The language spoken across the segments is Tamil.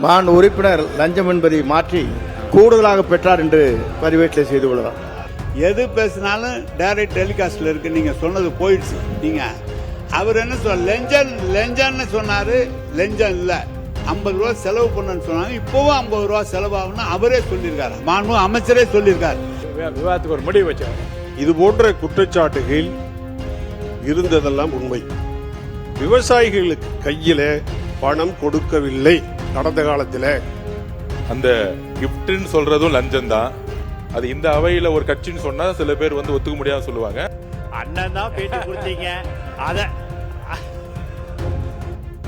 மாண்பு உறுப்பினர் லஞ்சம் என்பதை மாற்றி கூடுதலாக பெற்றார் என்று பதிவேட்டில் செய்து கொள்ளலாம். எது பேசினாலும் டைரக்ட் டெலிகாஸ்ட்ல இருக்கு. நீங்க சொன்னது போயிடுச்சு. நீங்க அவர் என்ன சொல்ல லெஞ்சன்னு சொன்னாரு. லெஞ்சம் இல்ல, 50 ரூபா செலவு பண்ணு சொன்னாங்க. இப்பவும் 50 ரூபா செலவாகும்னு அவரே சொல்லியிருக்காரு. மாண்பு அமைச்சரே சொல்லியிருக்காரு. விவாதத்துக்கு ஒரு முடிவு வச்சார். இது போன்ற குற்றச்சாட்டுகள் இருந்ததெல்லாம் உண்மை. விவசாயிகளுக்கு கையில பணம் கொடுக்கவில்லை கடந்த காலத்தில். அந்த கிஃப்ட்னு சொல்றதும் லஞ்சம் தான். அது இந்த அவையில ஒரு கட்சின்னு சொன்னா சில பேர் வந்து ஒத்துக்க முடியாம சொல்லுவாங்க. அண்ணன் தான் பேட்டி கொடுத்தீங்க. அத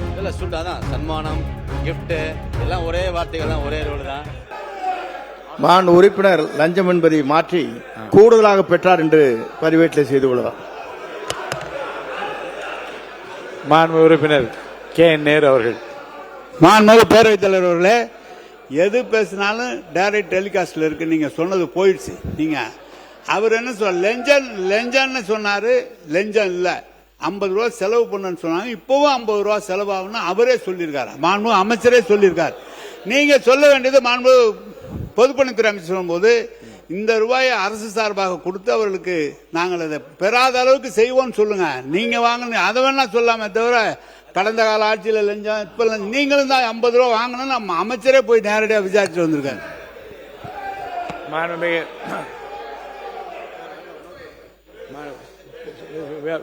இதெல்லாம் சொல்லிட்டாதான் சன்மானம் கிஃப்ட் எல்லாம் ஒரே வார்த்தைகள் தான், ஒரே ரோடு தான். மாண்பு உறுப்பினர் லஞ்சம் என்பதை மாற்றி கூடுதலாக பெற்றார் என்று பதிவேட்டில் செய்து கொள்ளலாம். மாண்பு உறுப்பினர் கே.என். நேரு அவர்கள். மாண்பு பேரவைத் தலைவர் அவர்களே, எது பேசினாலும் டைரக்ட் டெலிகாஸ்ட்ல இருக்கு. நீங்க சொன்னது போயிடுச்சு. நீங்க அவர் என்ன சொல்ல லெஞ்சன்னு சொன்னாரு. லெஞ்சம் இல்ல, 50 ரூபா செலவு பண்ணு சொன்னாங்க. இப்பவும் 50 ரூபா செலவாகும்னு அவரே சொல்லியிருக்காரு. மாண்பு அமைச்சரே சொல்லியிருக்காரு. நீங்க சொல்ல வேண்டியது மாண்பு பொதுப்பணித்துறை அமைச்சர் சொல்லும்போது இந்த ரூபாயை அரசு சார்பாக கொடுத்து அவர்களுக்கு நாங்கள் அதை பெறாத அளவுக்கு செய்வோம்னு சொல்லுங்க. நீங்க வாங்க அதை வேணா சொல்லாம தவிர கடந்த கால ஆட்சியில் லஞ்சம் இப்ப நீங்களும் தான் 50 ரூபா வாங்கணும்னு நம்ம அமைச்சரே போய் நேரடியாக விசாரிச்சு வந்திருக்காரு.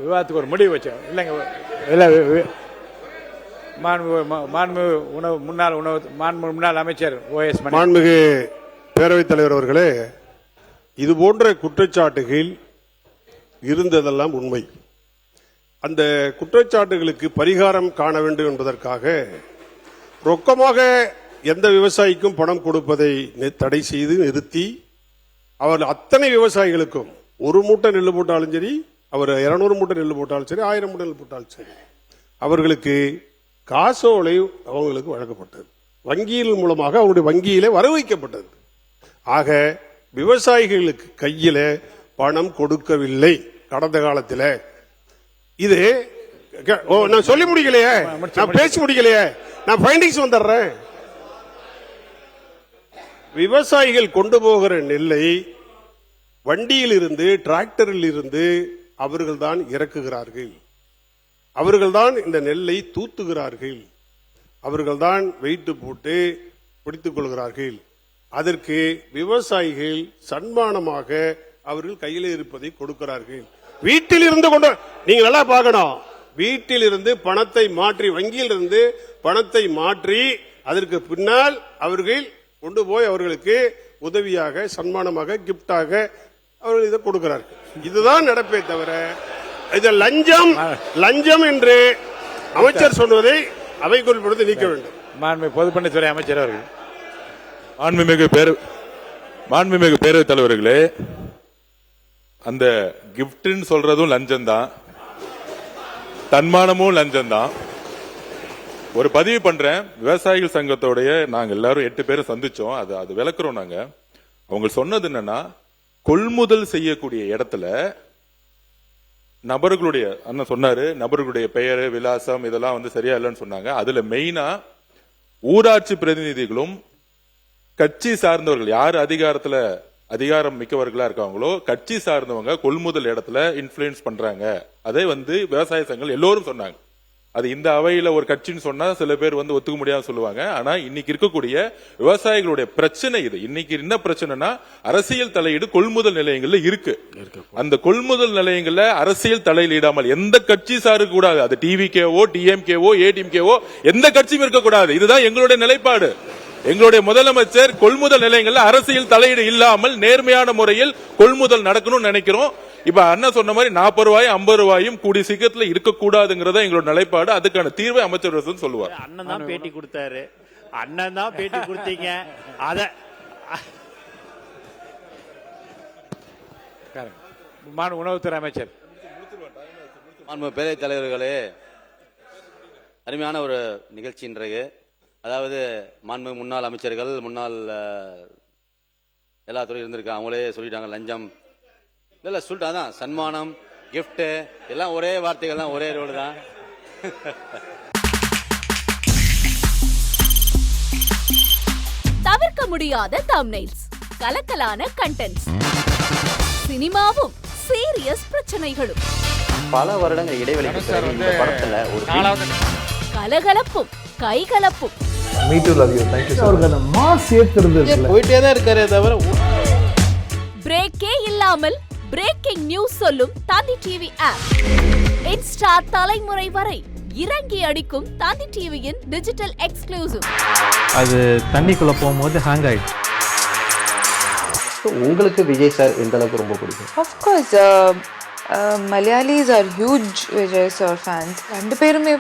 விவாதத்துக்கு ஒரு முடிவு வச்சோம். இல்லைங்க இல்ல, முன்னாள் அமைச்சர் OS மாண்புமிகு பேரவைத் தலைவர் அவர்களே, இது போன்ற குற்றச்சாட்டுகள் இருந்ததெல்லாம் உண்மை. அந்த குற்றச்சாட்டுகளுக்கு பரிகாரம் காண வேண்டும் என்பதற்காக ரொக்கமாக எந்த விவசாயிக்கும் பணம் கொடுப்பதை தடை செய்து நிறுத்தி, அவர் அத்தனை விவசாயிகளுக்கும் 1 மூட்டை நெல் போட்டாலும் சரி, அவர் 200 மூட்டை நெல் போட்டாலும் சரி, 1000 மூட்டை நெல் போட்டாலும் சரி, அவர்களுக்கு காசோலை அவங்களுக்கு வழங்கப்பட்டது. வங்கியின் மூலமாக அவருடைய வங்கியிலே வர வைக்கப்பட்டது. ஆக விவசாயிகளுக்கு கையில பணம் கொடுக்கவில்லை கடந்த காலத்தில். இது நான் சொல்லி முடிக்கலையே, நான் பேசி முடிக்கலையே, நான் ஃபைண்டிங்ஸ் வந்துடுறேன். விவசாயிகள் கொண்டு போகிற நெல்லை வண்டியில் இருந்து டிராக்டரில் இருந்து அவர்கள் தான் இறக்குகிறார்கள். அவர்கள்தான் இந்த நெல்லை தூத்துகிறார்கள். அவர்கள்தான் வெயிட்டு போட்டு பிடித்துக் கொள்கிறார்கள். அதற்கு விவசாயிகள் சன்மானமாக அவர்கள் கையில் இருப்பதை கொடுக்கிறார்கள். வீட்டில் இருந்து கொண்டு நீங்க நல்லா பார்க்கணும். வீட்டில் இருந்து பணத்தை மாற்றி, வங்கியில் இருந்து பணத்தை மாற்றி அதற்கு பின்னால் அவர்கள் கொண்டு போய் அவர்களுக்கு உதவியாக, சன்மானமாக, கிப்டாக அவர்கள் இதை கொடுக்கிறார்கள். இதுதான் நடப்பே தவிர இது லஞ்சம் என்று அமைச்சர் சொன்னதை அவை குறிப்பிடுத்தி நீக்க வேண்டும். மாண்புமிகு பொதுப்பணித்துறை அமைச்சர் அவர்கள். மாண்புமிகு பேரவைத் தலைவர்களே, அந்த கிஃப்ட்னு சொல்றதும் லஞ்சம் தான், தன்மானமும் லஞ்சம் தான். ஒரு பதிவு பண்றேன். விவசாயிகள் சங்கத்தோடைய நாங்க எல்லாரும் 8 பேரும் சந்திச்சோம். அது விளக்குறோம். நாங்க அவங்க சொன்னது என்னன்னா, கொள்முதல் செய்யக்கூடிய இடத்துல நபர்களுடைய, அண்ணன் சொன்னாரு, நபர்களுடைய பெயர், விலாசம் இதெல்லாம் வந்து சரியா இல்லைன்னு சொன்னாங்க. அதுல மெயினா ஊராட்சி பிரதிநிதிகளும் கட்சி சார்ந்தவர்கள், யாரு அதிகாரம் மிக்கவர்களா இருக்காங்களோ கட்சி சார்ந்தவங்க கொள்முதல் இடத்துல இன்ஃபுளுன்ஸ் பண்றாங்க. அதை வந்து விவசாய சங்கங்கள் எல்லோரும் சொன்னாங்க. அது இந்த அவையில ஒரு கட்சின்னு சொன்னா சில பேர் வந்து ஒத்துக்க முடியாம சொல்லுவாங்க. ஆனா இன்னைக்கு இருக்கக்கூடிய விவசாயிகளுடைய பிரச்சனை இது. இன்னைக்கு என்ன பிரச்சனைனா, அரசியல் தலையீடு கொள்முதல் நிலையங்கள்ல இருக்கு. அந்த கொள்முதல் நிலையங்கள்ல அரசியல் தலையீடாமல் எந்த கட்சி சாருக்கு கூடாது. அது டிவிகேவோ, டிஎம்கேவோ, ஏடிஎம்கேவோ எந்த கட்சியும் இருக்கக்கூடாது. இதுதான் எங்களுடைய நிலைப்பாடு. எங்களுடைய முதலமைச்சர் கொள்முதல் நிலையங்கள்ல அரசியல் தலையீடு இல்லாமல் நேர்மையான முறையில் கொள்முதல் நடக்கணும்னு நினைக்கிறோம். இப்ப அண்ணா சொன்ன மாதிரி 40 ரூபாய் 50 ரூபாயும் கூடிய சீக்கிரத்துல இருக்கக்கூடாதுங்கிறத எங்களோட நிலைப்பாடு. அதுக்கான தீர்வை அமைச்சர் சொல்லுவார். அண்ணன் தான் பேட்டி கொடுத்தாரு. அண்ணன் தான் பேட்டி கொடுத்தீங்க. அத உணவுத்துறை அமைச்சர். பேரவைத் தலைவர்களே, அருமையான ஒரு நிகழ்ச்சி இன்றைக்கு. அதாவது முன்னாள் அமைச்சர்கள், முன்னாள் எல்லா துறையும் இருந்திருக்காங்க. அவங்களே சொல்லிட்டாங்க லஞ்சம் இதெல்லாம் சொல்லிட்டாதான் சன்மானம் கிஃப்ட் எல்லாம் ஒரே வார்த்தைகள் தான், ஒரே ரோடு தான். முடியாத தம்ப்நெயில்ஸ், கலக்கலான கண்டென்ட்ஸ், சினிமாவும் சீரியஸ் பிரச்சனைகளும், பல வருடங்கள் இடைவெளிக்கு பிறகு இந்த படத்துல ஒரு கலகலப்பும் கைகலப்பும், போயிட்டே தான் இருக்காரே தவிர பிரேக்கே இல்லாமல் பிரேக்கிங் நியூஸ் சொல்லும் தந்தி டிவி ஆப். இன்ஸ்டா தலைமுறை வரை இறங்கி அடிக்கும் தந்தி டிவியின் டிஜிட்டல் எக்ஸ்க்ளூசிவ். அது தண்ணிக்குள்ள போகும்போது ஹேங் ஆயிடுச்சு. உங்களுக்கு விஜய் சார் எந்த அளவுக்கு ரொம்ப பிடிக்கும்? Of course, Malayalis are huge Vijay sir fans. ரெண்டு பேருமே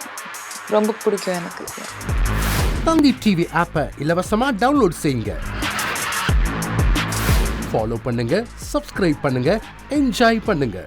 ரொம்ப பிடிக்கும் எனக்கு. தந்தி டிவி ஆப்பை இலவசமா டவுன்லோட் செய்யுங்க. ஃபாலோ பண்ணுங்க, சப்ஸ்கிரைப் பண்ணுங்க, என்ஜாய் பண்ணுங்க.